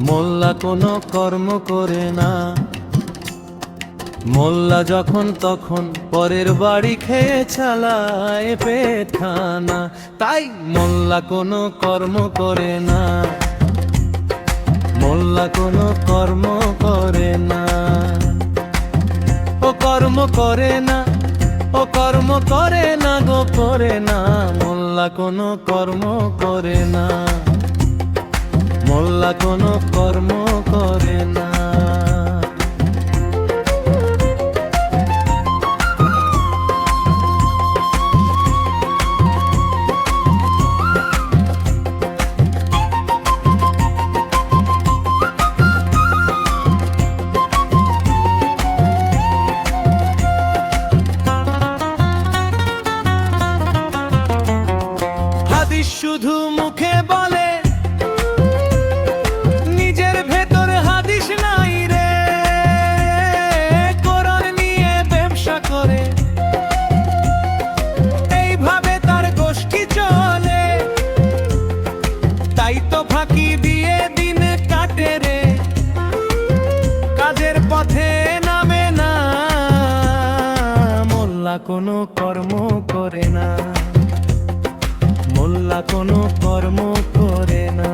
মোল্লা কোনো কর্ম করে না, মোল্লা যখন তখন পরের বাড়ি খেয়ে চালায় পেটখানা। তাই মোল্লা কোনো কর্ম করে না, মোল্লা কোনো কর্ম করে না। ও কর্ম করে না, ও কর্ম করে না গো করে না, মোল্লা কোনো কর্ম করে না, মোল্লা কোনো কর্ম করে না। শুধু মুখে বলে, নিজের ভেতর হাদিস নাই রে। কোরআন নিয়ে ব্যবসা করে, এইভাবে তার গোষ্ঠী চলে। তাই তো ফাঁকি দিয়ে দিন কাটে রে, কাজের পথে নামে না। মোল্লা কোনো কর্ম করে না, মোল্লা কোনো কর্ম করে না।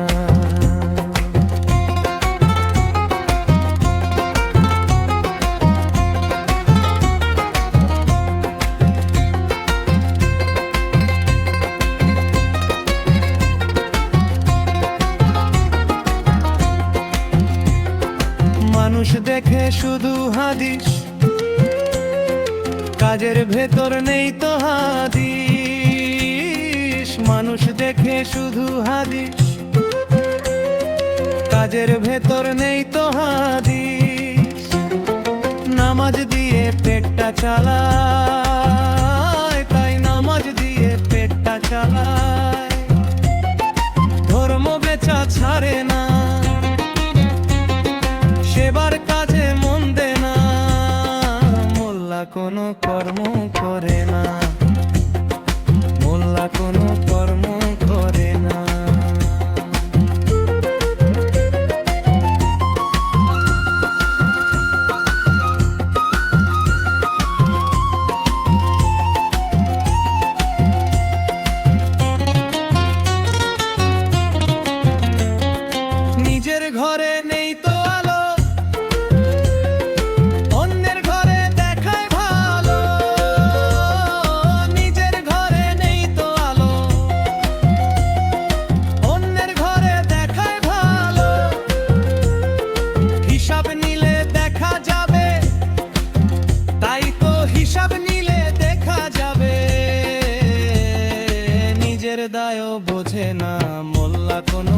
মানুষ দেখে শুধু হাদিস, কাজের ভেতর নেই তো হাদিস। মানুষ দেখে শুধু হাদিস, কাজের ভেতর নেই তো হাদিস। নামাজ দিয়ে পেটটা চালায়, তাই নামাজ দিয়ে পেটটা চালায়। ধর্ম বেচা ছাড়ে না, সেবার কাজে মন দে না। মোল্লা কোনো কর্ম করে না, মোল্লা কোনো কর্ম করে না। নিজের ঘরে নেই তো আলো, অন্যের ঘরে দেখায় ভালো। নিজের ঘরে নেই তো আলো, অন্যের ঘরে দেখায় ভালো। হিসাব নিলে দেখা যাবে, তাই তো হিসাব নিলে দেখা যাবে। নিজের দায়ও বোঝে না, মোল্লা কোনো